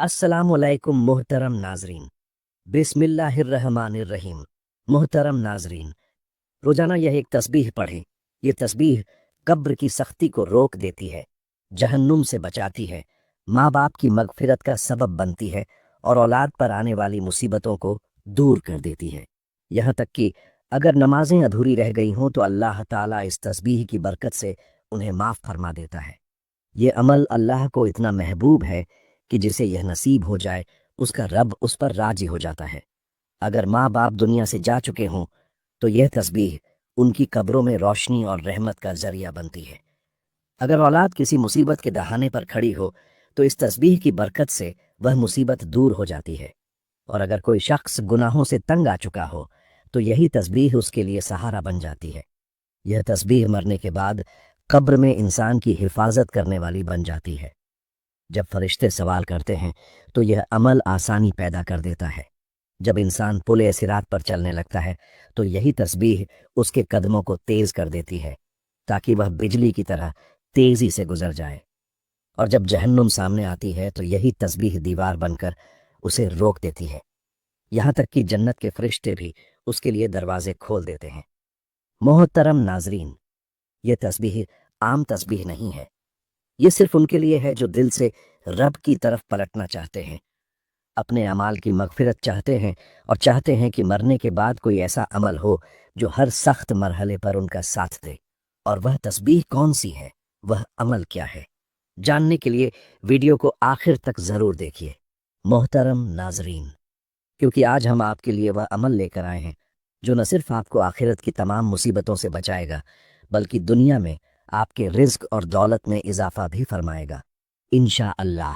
अस्सलामुअलैकुम मोहतरम नाजरीन। बिस्मिल्लाहिर्रहमानिर्रहीम। मोहतरम नाजरीन, रोजाना यह एक तस्बीह पढ़ें। ये तस्बीह कब्र की सख्ती को रोक देती है, जहन्नुम से बचाती है, माँ बाप की मगफिरत का सबब बनती है और औलाद पर आने वाली मुसीबतों को दूर कर देती है। यहाँ तक कि अगर नमाजें अधूरी रह गई हों तो अल्लाह ताला इस तस्बीह की बरकत से उन्हें माफ़ फरमा देता है। ये अमल अल्लाह को इतना महबूब है कि जिसे यह नसीब हो जाए उसका रब उस पर राजी हो जाता है। अगर माँ बाप दुनिया से जा चुके हों तो यह तस्बीह उनकी कब्रों में रोशनी और रहमत का जरिया बनती है। अगर औलाद किसी मुसीबत के दहाने पर खड़ी हो तो इस तस्बीह की बरकत से वह मुसीबत दूर हो जाती है। और अगर कोई शख्स गुनाहों से तंग आ चुका हो तो यही तस्बीह उसके लिए सहारा बन जाती है। यह तस्बीह मरने के बाद कब्र में इंसान की हिफाजत करने वाली बन जाती है। जब फरिश्ते सवाल करते हैं तो यह अमल आसानी पैदा कर देता है। जब इंसान पुल सिरात पर चलने लगता है तो यही तस्बीह उसके कदमों को तेज कर देती है ताकि वह बिजली की तरह तेजी से गुजर जाए। और जब जहन्नुम सामने आती है तो यही तस्बीह दीवार बनकर उसे रोक देती है। यहाँ तक कि जन्नत के फरिश्ते भी उसके लिए दरवाजे खोल देते हैं। मोहतरम नाजरीन, ये तस्बीह आम तस्बीह नहीं है। ये सिर्फ उनके लिए है जो दिल से रब की तरफ पलटना चाहते हैं, अपने अमाल की मगफिरत चाहते हैं और चाहते हैं कि मरने के बाद कोई ऐसा अमल हो जो हर सख्त मरहले पर उनका साथ दे। और वह तस्बीह कौन सी है, वह अमल क्या है, जानने के लिए वीडियो को आखिर तक जरूर देखिए। मोहतरम नाजरीन, क्योंकि आज हम आपके लिए वह अमल लेकर आए हैं जो न सिर्फ आपको आखिरत की तमाम मुसीबतों से बचाएगा बल्कि दुनिया में आपके रिज्क और दौलत में इजाफा भी फरमाएगा इंशा अल्लाह।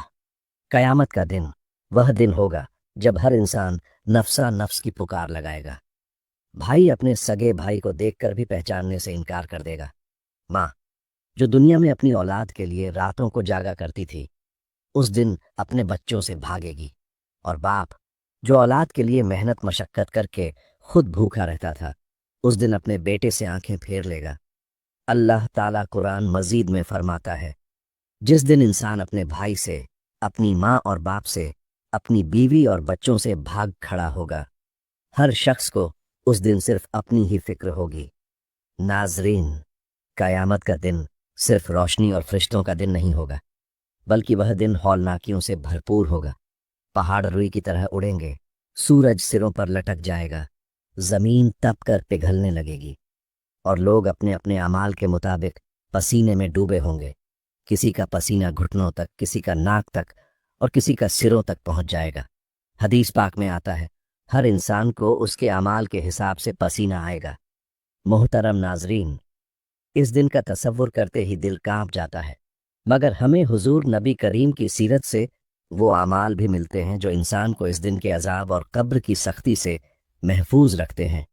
कयामत का दिन वह दिन होगा जब हर इंसान नफ्सा नफ्स की पुकार लगाएगा। भाई अपने सगे भाई को देखकर भी पहचानने से इनकार कर देगा। माँ जो दुनिया में अपनी औलाद के लिए रातों को जागा करती थी उस दिन अपने बच्चों से भागेगी। और बाप जो औलाद के लिए मेहनत मशक्कत करके खुद भूखा रहता था उस दिन अपने बेटे से आंखें फेर लेगा। अल्लाह ताला कुरान मजीद में फरमाता है, जिस दिन इंसान अपने भाई से, अपनी माँ और बाप से, अपनी बीवी और बच्चों से भाग खड़ा होगा, हर शख्स को उस दिन सिर्फ अपनी ही फिक्र होगी। नाजरीन, कयामत का दिन सिर्फ रोशनी और फरिश्तों का दिन नहीं होगा बल्कि वह दिन हौलनाकियों से भरपूर होगा। पहाड़ रुई की तरह उड़ेंगे, सूरज सिरों पर लटक जाएगा, जमीन तप कर पिघलने लगेगी और लोग अपने अपने अमाल के मुताबिक पसीने में डूबे होंगे। किसी का पसीना घुटनों तक, किसी का नाक तक और किसी का सिरों तक पहुंच जाएगा। हदीस पाक में आता है, हर इंसान को उसके अमाल के हिसाब से पसीना आएगा। मोहतरम नाजरीन, इस दिन का तसव्वुर करते ही दिल कांप जाता है, मगर हमें हुजूर नबी करीम की सीरत से वो अमाल भी मिलते हैं जो इंसान को इस दिन के अजाब और कब्र की सख्ती से महफूज रखते हैं।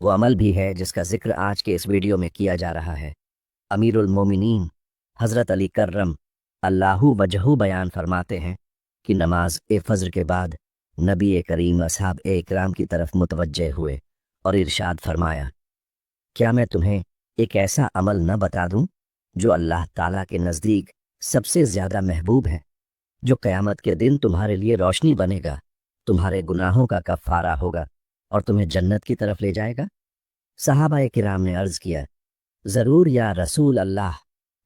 वो अमल भी है जिसका जिक्र आज के इस वीडियो में किया जा रहा है। अमीरुल मोमिनीन हज़रत अली कर्रम अल्लाहु वजहू बयान फरमाते हैं कि नमाज ए फज्र के बाद नबी करीम असहाब ए इकराम की तरफ मुतवज्जे हुए और इरशाद फरमाया, क्या मैं तुम्हें एक ऐसा अमल न बता दूं जो अल्लाह ताला के नज़दीक सबसे ज़्यादा महबूब है, जो क़यामत के दिन तुम्हारे लिए रोशनी बनेगा, तुम्हारे गुनाहों का कफ़ारा होगा और तुम्हें जन्नत की तरफ ले जाएगा। सहाबा किराम ने अर्ज़ किया, ज़रूर या रसूल अल्लाह।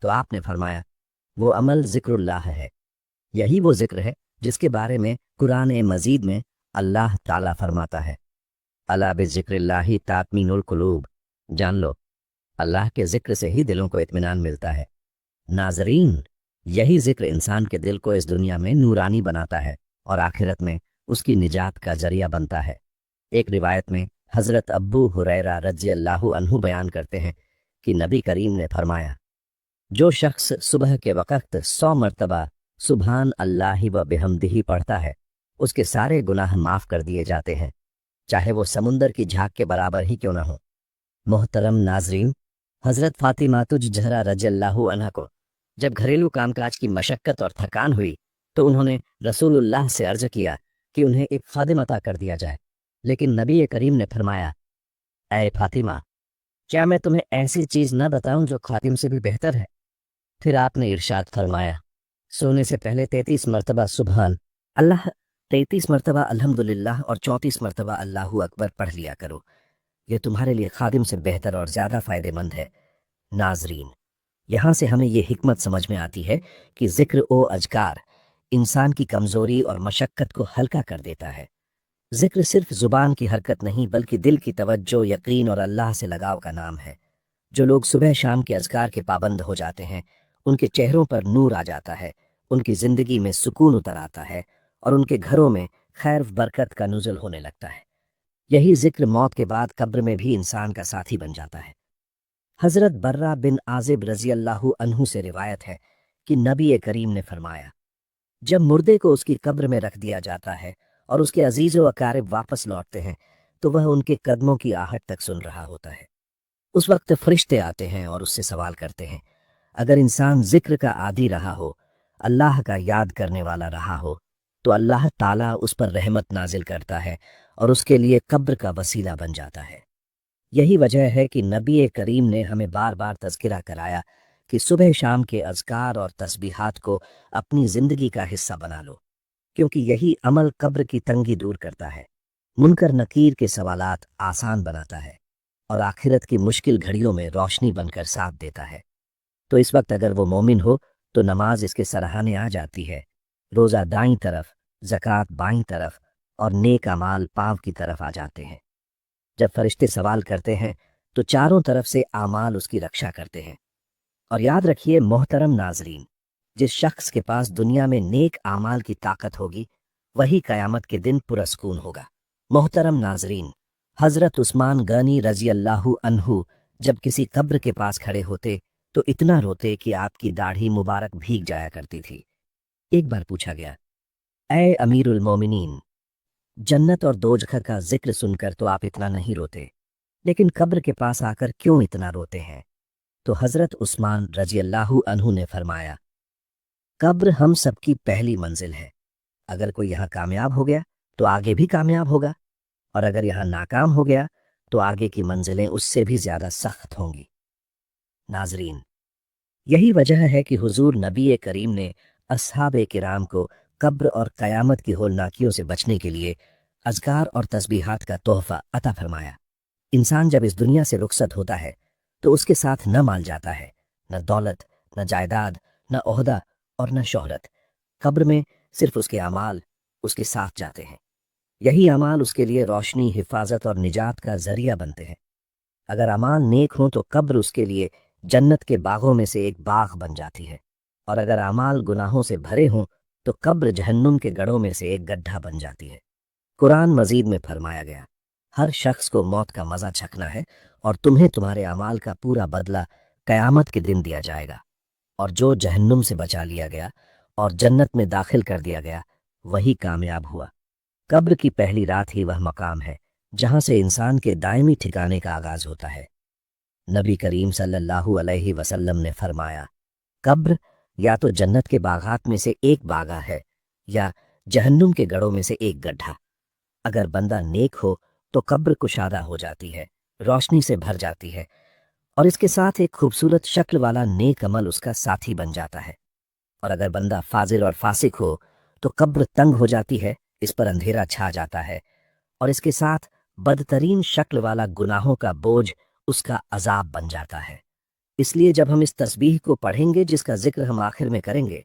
तो आपने फरमाया, वो अमल ज़िक्रुल्लाह है। यही वो ज़िक्र है जिसके बारे में कुरान मजीद में अल्लाह ताला फरमाता है, अला बिज़िक्रिल्लाहि तात्मीनुल कुलूब। जान लो, अल्लाह के ज़िक्र से ही दिलों को इत्मीनान मिलता है। नाजरीन, यही ज़िक्र इंसान के दिल को इस दुनिया में नूरानी बनाता है और आखिरत में उसकी निजात का जरिया बनता है। एक रिवायत में हज़रत अब्बू हुरैरा रज़ियल्लाहु अन्हु बयान करते हैं कि नबी करीम ने फरमाया, जो शख्स सुबह के वक़्त 100 मरतबा सुबहान अल्लाहि व बिहम्दिही पढ़ता है उसके सारे गुनाह माफ़ कर दिए जाते हैं, चाहे वो समुंदर की झाग के बराबर ही क्यों न हो। मोहतरम नाजरीन, हज़रत फ़ातिमा तुज ज़हरा रज़ियल्लाहु अन्हा को जब घरेलू कामकाज की मशक्क़त और थकान हुई तो उन्होंने रसूलुल्लाह से अर्ज़ किया कि उन्हें एक खादिम अता कर दिया जाए, लेकिन नबी करीम ने फरमाया, ऐ फ़ातिमा, क्या मैं तुम्हें ऐसी चीज़ न बताऊं जो खादिम से भी बेहतर है। फिर आपने इरशाद फरमाया, सोने से पहले 33 मरतबा सुबहान अल्लाह 33 मरतबा अल्हम्दुलिल्लाह और 34 मरतबा अल्लाहू अकबर पढ़ लिया करो। ये तुम्हारे लिए खादिम से बेहतर और ज़्यादा फ़ायदेमंद है। नाजरीन, यहाँ से हमें ये हिकमत समझ में आती है कि ज़िक्र ओ अजकार इंसान की कमज़ोरी और मशक्क़त को हल्का कर देता है। ज़िक्र सिर्फ ज़ुबान की हरकत नहीं बल्कि दिल की तवज्जो, यकीन और अल्लाह से लगाव का नाम है। जो लोग सुबह शाम के अज़कार के पाबंद हो जाते हैं, उनके चेहरों पर नूर आ जाता है, उनकी ज़िंदगी में सुकून उतर आता है और उनके घरों में खैर बरकत का नुज़ुल होने लगता है। यही ज़िक्र मौत के बाद कब्र में भी इंसान का साथी बन जाता है। हज़रत बर्रा बिन आज़िब रज़ी अल्लाहु अन्हु से रिवायत है कि नबी करीम ने फरमाया, जब मुर्दे को उसकी कब्र में रख दिया जाता है और उसके अजीज़ व अकारिब वापस लौटते हैं तो वह उनके कदमों की आहट तक सुन रहा होता है। उस वक्त फरिश्ते आते हैं और उससे सवाल करते हैं। अगर इंसान जिक्र का आदी रहा हो, अल्लाह का याद करने वाला रहा हो, तो अल्लाह ताला उस पर रहमत नाजिल करता है और उसके लिए कब्र का वसीला बन जाता है। यही वजह है कि नबी करीम ने हमें बार बार तज़किरा कराया कि सुबह शाम के अज़कार और तस्बीहात को अपनी ज़िंदगी का हिस्सा बना लो, क्योंकि यही अमल कब्र की तंगी दूर करता है, मुनकर नकीर के सवालात आसान बनाता है और आखिरत की मुश्किल घड़ियों में रोशनी बनकर साथ देता है। तो इस वक्त अगर वो मोमिन हो तो नमाज इसके सराहने आ जाती है, रोज़ा दाईं तरफ, ज़कात बाईं तरफ और नेक अमाल पाँव की तरफ आ जाते हैं। जब फरिश्ते सवाल करते हैं तो चारों तरफ से आमाल उसकी रक्षा करते हैं। और याद रखिए मोहतरम नाजरीन, जिस शख्स के पास दुनिया में नेक आमाल की ताकत होगी वही कयामत के दिन पुरस्कून होगा। मोहतरम नाजरीन, हज़रत उस्मान गनी रज़ी अल्लाहु अन्हु जब किसी कब्र के पास खड़े होते तो इतना रोते कि आपकी दाढ़ी मुबारक भीग जाया करती थी। एक बार पूछा गया, ऐ अमीरुल मोमिनीन, जन्नत और दोजख का जिक्र सुनकर तो आप इतना नहीं रोते, लेकिन कब्र के पास आकर क्यों इतना रोते हैं? तो हज़रत उस्मान रज़ी अल्लाहु अन्हु ने फरमाया, कब्र हम सबकी पहली मंजिल है। अगर कोई यहाँ कामयाब हो गया तो आगे भी कामयाब होगा, और अगर यहाँ नाकाम हो गया तो आगे की मंजिलें उससे भी ज़्यादा सख्त होंगी। नाजरीन, यही वजह है कि हुजूर नबी करीम ने अस्हाब किराम को कब्र और क़यामत की होलनाकियों से बचने के लिए अज़कार और तस्बीहात का तोहफ़ा अता फरमाया। इंसान जब इस दुनिया से रुखसत होता है तो उसके साथ न माल जाता है, न दौलत, न जायदाद, न ओहदा और न शोहरत। कब्र में सिर्फ उसके अमाल उसके साथ जाते हैं। यही अमाल उसके लिए रोशनी, हिफाजत और निजात का जरिया बनते हैं। अगर अमाल नेक हों तो कब्र उसके लिए जन्नत के बागों में से एक बाग बन जाती है, और अगर अमाल गुनाहों से भरे हों तो कब्र जहन्नुम के गढ़ों में से एक गड्ढा बन जाती है। कुरान मजीद में फरमाया गया, हर शख्स को मौत का मजा चखना है और तुम्हें तुम्हारे अमाल का पूरा बदला कयामत के दिन दिया जाएगा। और जो जहन्नुम से बचा लिया गया और जन्नत में दाखिल कर दिया गया वही कामयाब हुआ। कब्र की पहली रात ही वह मकाम है जहां से इंसान के दायमी ठिकाने का आगाज होता है। नबी करीम सल्लल्लाहु अलैहि वसल्लम ने फरमाया, कब्र या तो जन्नत के बागात में से एक बागा है या जहन्नुम के गढ़ों में से एक गड्ढा। अगर बंदा नेक हो तो कब्र कुशादा हो जाती है, रोशनी से भर जाती है और इसके साथ एक खूबसूरत शक्ल वाला नेक अमल उसका साथी बन जाता है। और अगर बंदा फाजिल और फासिक हो तो कब्र तंग हो जाती है, इस पर अंधेरा छा जाता है और इसके साथ बदतरीन शक्ल वाला गुनाहों का बोझ उसका अजाब बन जाता है। इसलिए जब हम इस तस्बीह को पढ़ेंगे जिसका जिक्र हम आखिर में करेंगे,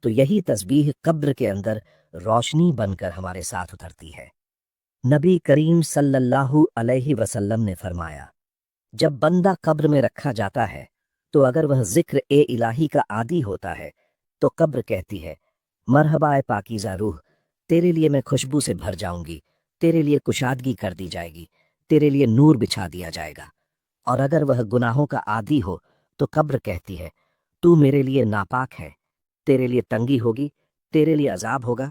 तो यही तस्बीह कब्र के अंदर रोशनी बनकर हमारे साथ उतरती है। नबी करीम सल्लल्लाहु अलैहि वसल्लम ने फरमाया, जब बंदा कब्र में रखा जाता है तो अगर वह जिक्र ए इलाही का आदी होता है तो कब्र कहती है, मरहबा ए पाकीज़ा रूह, तेरे लिए मैं खुशबू से भर जाऊंगी, तेरे लिए कुशादगी कर दी जाएगी, तेरे लिए नूर बिछा दिया जाएगा। और अगर वह गुनाहों का आदी हो तो कब्र कहती है, तू मेरे लिए नापाक है, तेरे लिए तंगी होगी, तेरे लिए अजाब होगा।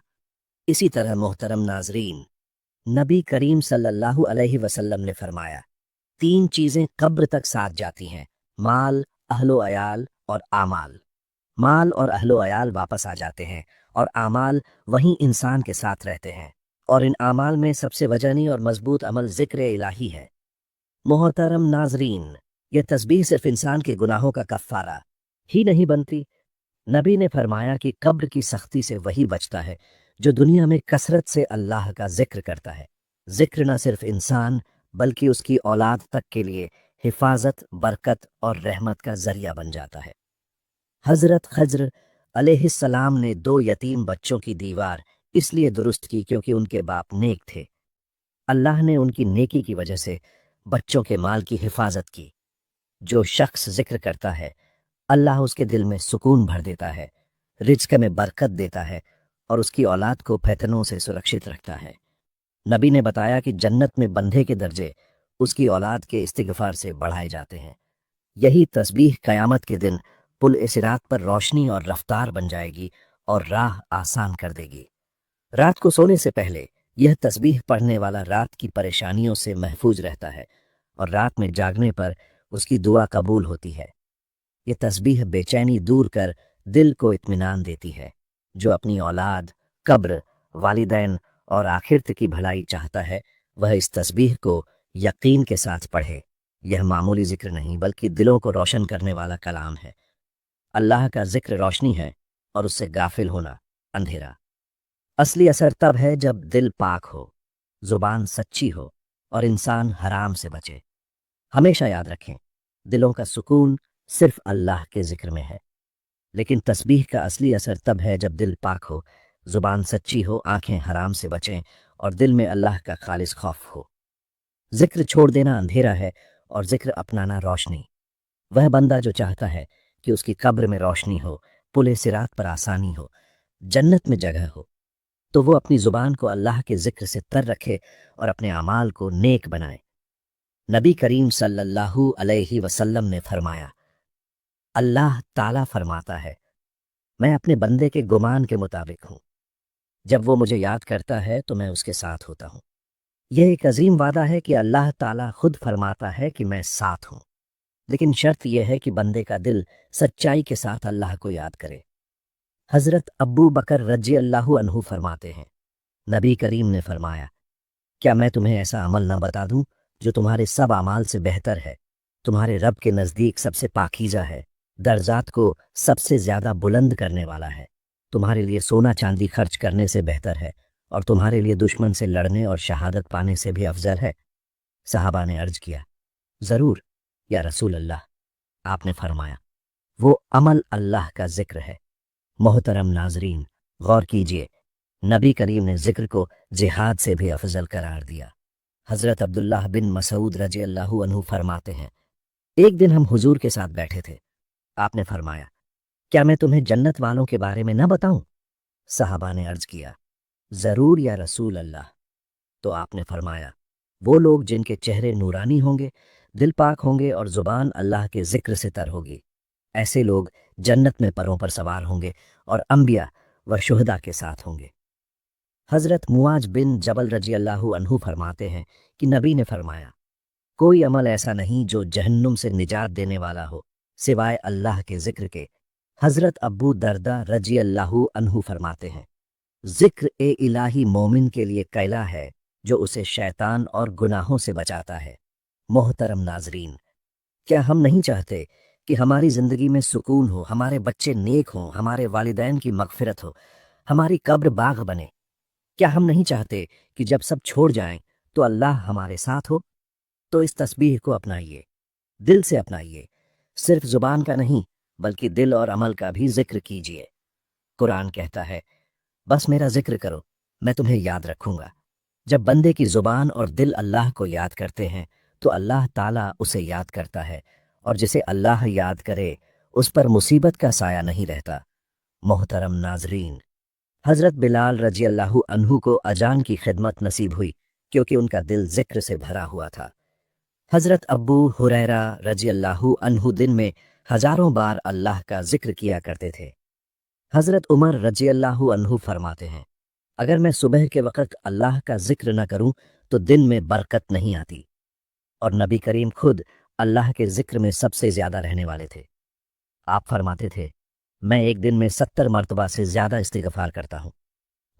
इसी तरह मोहतरम नाजरीन, नबी करीम सल्लल्लाहु अलैहि वसल्लम ने फरमाया, तीन चीजें कब्र तक साथ जाती हैं, माल, अहलो अयाल और आमाल। माल और अहलो अयाल वापस आ जाते हैं और आमाल वहीं इंसान के साथ रहते हैं, और इन आमाल में सबसे वजनी और मजबूत अमल जिक्र इलाही है। मोहतरम नाजरीन, यह तस्बीह सिर्फ इंसान के गुनाहों का कफ़ारा ही नहीं बनती, नबी ने फरमाया कि कब्र की सख्ती से वही बचता है जो दुनिया में कसरत से अल्लाह का जिक्र करता है। जिक्र न सिर्फ इंसान बल्कि उसकी औलाद तक के लिए हिफाजत, बरकत और रहमत का जरिया बन जाता है। हजरत खज्र अलैहिस्सलाम ने 2 यतीम बच्चों की दीवार इसलिए दुरुस्त की क्योंकि उनके बाप नेक थे। अल्लाह ने उनकी नेकी की वजह से बच्चों के माल की हिफाजत की। जो शख्स जिक्र करता है, अल्लाह उसके दिल में सुकून भर देता है, रिज्क में बरकत देता है और उसकी औलाद को फितनों से सुरक्षित रखता है। नबी ने बताया कि जन्नत में बंदे के दर्जे उसकी औलाद के इस्तिगफार से बढ़ाए जाते हैं। यही तस्बीह क़यामत के दिन पुल सिरात पर रोशनी और रफ्तार बन जाएगी और राह आसान कर देगी। रात को सोने से पहले यह तस्बीह पढ़ने वाला रात की परेशानियों से महफूज रहता है और रात में जागने पर उसकी दुआ कबूल होती है। ये तस्बीह बेचैनी दूर कर दिल को इत्मीनान देती है। जो अपनी औलाद, कब्र, वालिदैन और आखिरत की भलाई चाहता है, वह इस तस्बीह को यकीन के साथ पढ़े। यह मामूली जिक्र नहीं बल्कि दिलों को रोशन करने वाला कलाम है। अल्लाह का जिक्र रोशनी है और उससे गाफिल होना अंधेरा। असली असर तब है जब दिल पाक हो, जुबान सच्ची हो और इंसान हराम से बचे। हमेशा याद रखें, दिलों का सुकून सिर्फ अल्लाह के जिक्र में है। लेकिन तस्बीह का असली असर तब है जब दिल पाक हो, जुबान सच्ची हो, आंखें हराम से बचें और दिल में अल्लाह का खालिस खौफ हो। जिक्र छोड़ देना अंधेरा है और जिक्र अपनाना रोशनी। वह बंदा जो चाहता है कि उसकी कब्र में रोशनी हो, पुले सिरात पर आसानी हो, जन्नत में जगह हो, तो वो अपनी जुबान को अल्लाह के जिक्र से तर रखे और अपने अमाल को नेक बनाए। नबी करीम सल्लल्लाहु अलैहि वसल्लम ने फरमाया, अल्लाह ताला फरमाता है, मैं अपने बंदे के गुमान के मुताबिक हूँ। जब वो मुझे याद करता है तो मैं उसके साथ होता हूँ। यह एक अजीम वादा है कि अल्लाह ताला खुद फरमाता है कि मैं साथ हूँ। लेकिन शर्त यह है कि बंदे का दिल सच्चाई के साथ अल्लाह को याद करे। हजरत अब्बू बकर रजी अल्लाहु अन्हु फरमाते हैं, नबी करीम ने फरमाया, क्या मैं तुम्हें ऐसा अमल न बता दूं जो तुम्हारे सब अमाल से बेहतर है, तुम्हारे रब के नज़दीक सबसे पाकीज़ा है, दर्जात को सबसे ज़्यादा बुलंद करने वाला है, तुम्हारे लिए सोना चांदी खर्च करने से बेहतर है और तुम्हारे लिए दुश्मन से लड़ने और शहादत पाने से भी अफजल है। सहाबा ने अर्ज किया, ज़रूर या रसूल अल्लाह। आपने फरमाया, वो अमल अल्लाह का जिक्र है। मोहतरम नाजरीन, गौर कीजिए, नबी करीम ने जिक्र को जिहाद से भी अफजल करार दिया। हज़रत अब्दुल्लाह बिन मसूद रजी अल्लाहु अन्हु फरमाते हैं, एक दिन हम हुजूर के साथ बैठे थे। आपने फरमाया, क्या मैं तुम्हें जन्नत वालों के बारे में न बताऊं? सहाबा ने अर्ज किया, ज़रूर या रसूल अल्लाह। तो आपने फरमाया, वो लोग जिनके चेहरे नूरानी होंगे, दिल पाक होंगे और ज़ुबान अल्लाह के जिक्र से तर होगी, ऐसे लोग जन्नत में परों पर सवार होंगे और अंबिया व शुहदा के साथ होंगे। हज़रत मुआज बिन जबल रजी अल्लाहु अन्हु फरमाते हैं कि नबी ने फरमाया, कोई अमल ऐसा नहीं जो जहन्नुम से निजात देने वाला हो सिवाय अल्लाह के जिक्र के। हज़रत अब्बू दरदा रजी अल्लाहु अन्हु फरमाते हैं, जिक्र ए इलाही मोमिन के लिए कैला है जो उसे शैतान और गुनाहों से बचाता है। मोहतरम नाजरीन, क्या हम नहीं चाहते कि हमारी ज़िंदगी में सुकून हो, हमारे बच्चे नेक हों, हमारे वालिदैन की मगफिरत हो, हमारी कब्र बाग बने? क्या हम नहीं चाहते कि जब सब छोड़ जाएं तो अल्लाह हमारे साथ हो? तो इस तस्बीह को अपनाइए, दिल से अपनाइए, सिर्फ जुबान का नहीं बल्कि दिल और अमल का भी जिक्र कीजिए। कुरान कहता है, बस मेरा जिक्र करो, मैं तुम्हें याद रखूंगा। जब बंदे की जुबान और दिल अल्लाह को याद करते हैं तो अल्लाह ताला उसे याद करता है और जिसे अल्लाह याद करे उस पर मुसीबत का साया नहीं रहता। मोहतरम नाजरीन, हज़रत बिलाल रजी अल्लाहु अन्हु को अजान की खिदमत नसीब हुई क्योंकि उनका दिल जिक्र से भरा हुआ था। हज़रत अब्बू हुरैरा रजी अल्लाहु अन्हु दिन में हजारों बार अल्लाह का जिक्र किया करते थे। हज़रत उमर रजी अल्लाहु अन्हु फरमाते हैं, अगर मैं सुबह के वक़्त अल्लाह का जिक्र न करूं तो दिन में बरकत नहीं आती। और नबी करीम खुद अल्लाह के जिक्र में सबसे ज़्यादा रहने वाले थे। आप फरमाते थे, मैं एक दिन में 70 मरतबा से ज़्यादा इस्तिग़फ़ार करता हूँ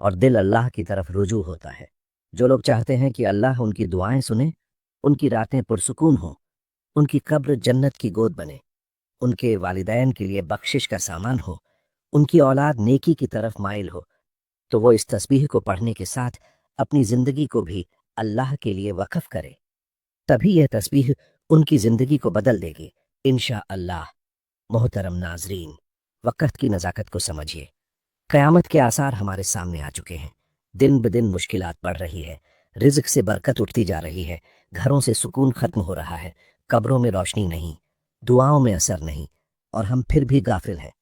और दिल अल्लाह की तरफ रुजू होता है। जो लोग चाहते हैं कि अल्लाह उनकी दुआएं सुने, उनकी रातें पुरसुकून हों, उनकी कब्र जन्नत की गोद बने, उनके वालिदैन के लिए बख्शिश का सामान हो, उनकी औलाद नेकी की तरफ माइल हो, तो वो इस तस्बीह को पढ़ने के साथ अपनी ज़िंदगी को भी अल्लाह के लिए वक़फ़ करे। तभी यह तस्बीह उनकी ज़िंदगी को बदल देगी इंशाअल्लाह। मोहतरम नाजरीन, वक़्त की नज़ाकत को समझिए। क़यामत के आसार हमारे सामने आ चुके हैं। दिन ब दिन मुश्किलात बढ़ रही है, रिज़्क से बरकत उठती जा रही है, घरों से सुकून ख़त्म हो रहा है, कब्रों में रोशनी नहीं, दुआओं में असर नहीं, और हम फिर भी गाफिल हैं।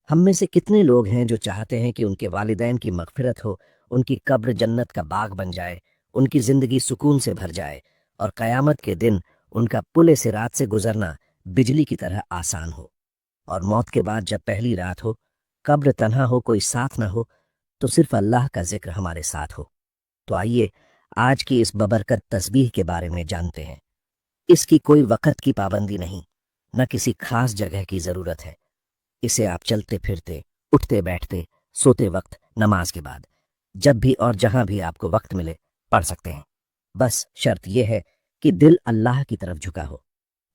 हम में से कितने लोग हैं जो चाहते हैं कि उनके वालिदैन की मग़फ़िरत हो, उनकी कब्र जन्नत का बाग बन जाए, उनकी ज़िंदगी सुकून से भर जाए और क़यामत के दिन उनका पुल सिरात से गुज़रना बिजली की तरह आसान हो। और मौत के बाद जब पहली रात हो, कब्र तन्हा हो, कोई साथ न हो, तो सिर्फ अल्लाह का जिक्र हमारे साथ हो। तो आइए आज की इस बबरकत तस्बीह के बारे में जानते हैं। इसकी कोई वक़्त की पाबंदी नहीं, न किसी खास जगह की ज़रूरत है। इसे आप चलते फिरते, उठते बैठते, सोते वक्त, नमाज के बाद, जब भी और जहां भी आपको वक्त मिले पढ़ सकते हैं। बस शर्त यह है कि दिल अल्लाह की तरफ झुका हो,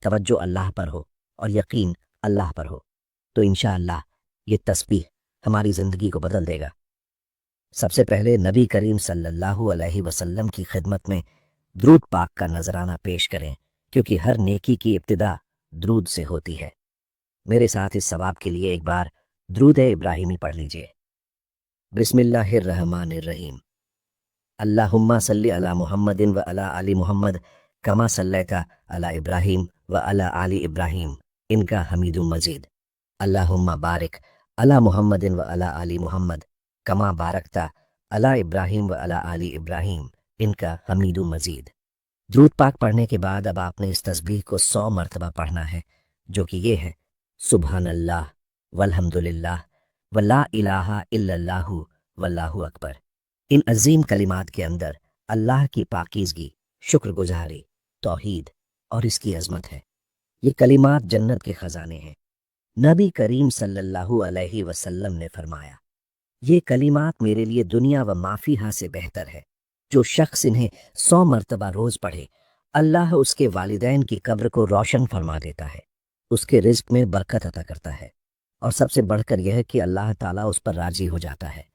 तवज्जो अल्लाह पर हो और यकीन अल्लाह पर हो। तो इंशाअल्लाह ये तस्बीह हमारी ज़िंदगी को बदल देगा। सबसे पहले नबी करीम सल्लल्लाहु अलैहि वसल्लम की खिदमत में द्रूद पाक का नजराना पेश करें, क्योंकि हर नेकी की इब्तिदा द्रूद से होती है। मेरे साथ इस सवाब के लिए एक बार द्रूद इब्राहिमी पढ़ लीजिए। बिस्मिल्लाहिर्रहमानिर्रहीम। अल्लाहुम्मा सल्ली अला मुहम्मदिन व अला आली मुहम्मद कमा सल्लैता अला इब्राहिम व अला आली इब्राहिम इनका हमीदुम मजीद। अल्लाहुम्मा बारिक अला मुहम्मदिन व अला आली मुहम्मद कमा बारकता अला इब्राहिम व अला आली इब्राहिम इनका हमीदुम मजीद। द्रूद पाक पढ़ने के बाद अब आपने इस तस्बीह को 100 मरतबा पढ़ना है, जो कि ये है: सुबहानल्लाह वल्हम्दुलिल्लाह वला इलाहा इल्लल्लाहु वल्लाहु अकबर। इन अजीम कलिमात के अंदर अल्लाह की पाकीज़गी, शुक्रगुजारी, तौहीद और इसकी अजमत है। ये कलिमात जन्नत के ख़जाने हैं। नबी करीम सल्लल्लाहु अलैहि वसल्लम ने फरमाया, ये कलिमात मेरे लिए दुनिया व माफिहा से बेहतर है। जो शख्स इन्हें 100 मरतबा रोज़ पढ़े, अल्लाह उसके वालिदैन की कब्र को रोशन फरमा देता है, उसके रिज़्क में बरकत अता करता है, और सबसे बढ़कर यह कि अल्लाह ताला उस पर राजी हो जाता है।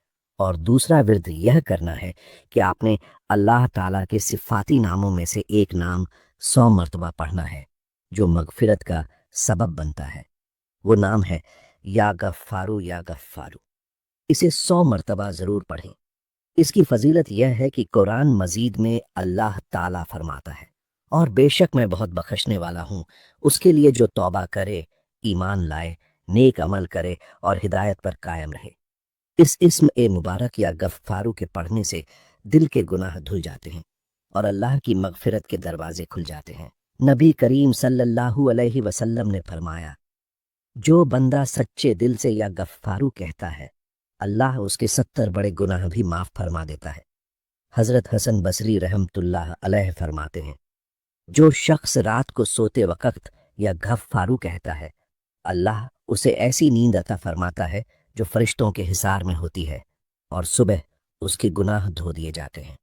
और दूसरा विर्द यह करना है कि आपने अल्लाह ताला के सिफाती नामों में से एक नाम 100 मरतबा पढ़ना है, जो मगफिरत का सबब बनता है। वो नाम है या गफ्फारू या गफ्फारू। इसे 100 मरतबा ज़रूर पढ़ें। इसकी फजीलत यह है कि कुरान मजीद में अल्लाह ताला फरमाता है, और बेशक मैं बहुत बख्शने वाला हूँ उसके लिए जो तौबा करे, ईमान लाए, नेक अमल करे और हिदायत पर कायम रहे। इस इस्म ए मुबारक या गफ्फारू के पढ़ने से दिल के गुनाह धुल जाते हैं और अल्लाह की मगफिरत के दरवाजे खुल जाते हैं। नबी करीम सल्लल्लाहु अलैहि वसल्लम ने फरमाया, जो बंदा सच्चे दिल से या गफ्फारू कहता है, अल्लाह उसके 70 बड़े गुनाह भी माफ़ फरमा देता है। हज़रत हसन बसरी रहमतुल्लाह अलैह फरमाते हैं, जो शख्स रात को सोते वक़्त या गफ्फारू कहता है, अल्लाह उसे ऐसी नींद अता फरमाता है जो फरिश्तों के हिसार में होती है, और सुबह उसके गुनाह धो दिए जाते हैं।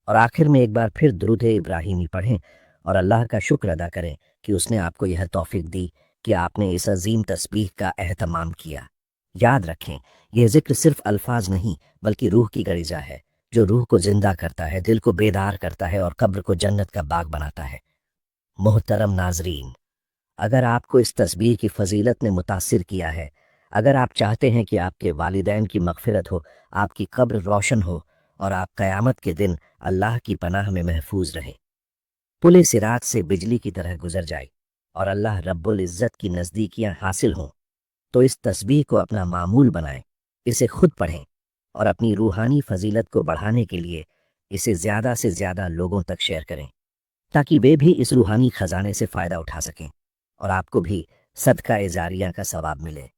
और आखिर में एक बार फिर दुरूद इब्राहिमी पढ़ें और अल्लाह का शुक्र अदा करें कि उसने आपको यह तौफीक दी कि आपने इस अजीम तस्बीह का एहतमाम किया। याद रखें, यह जिक्र सिर्फ अल्फाज नहीं बल्कि रूह की गरीजा है, जो रूह को जिंदा करता है, दिल को बेदार करता है और कब्र को जन्नत का बाग बनाता है। मोहतरम नाजरीन, अगर आपको इस तस्बीह की फजीलत ने मुतासिर किया है, अगर आप चाहते हैं कि आपके वालिदैन की मगफिरत हो, आपकी कब्र रोशन हो और आप क़यामत के दिन अल्लाह की पनाह में महफूज रहें, पुल सिरात से बिजली की तरह गुजर जाए और अल्लाह रब्बुल इज़्ज़त की नज़दीकियाँ हासिल हों, तो इस तस्बीह को अपना मामूल बनाएं, इसे खुद पढ़ें और अपनी रूहानी फजीलत को बढ़ाने के लिए इसे ज़्यादा से ज़्यादा लोगों तक शेयर करें, ताकि वे भी इस रूहानी ख़जाने से फ़ायदा उठा सकें और आपको भी सदका ए जारिया का सवाब मिले।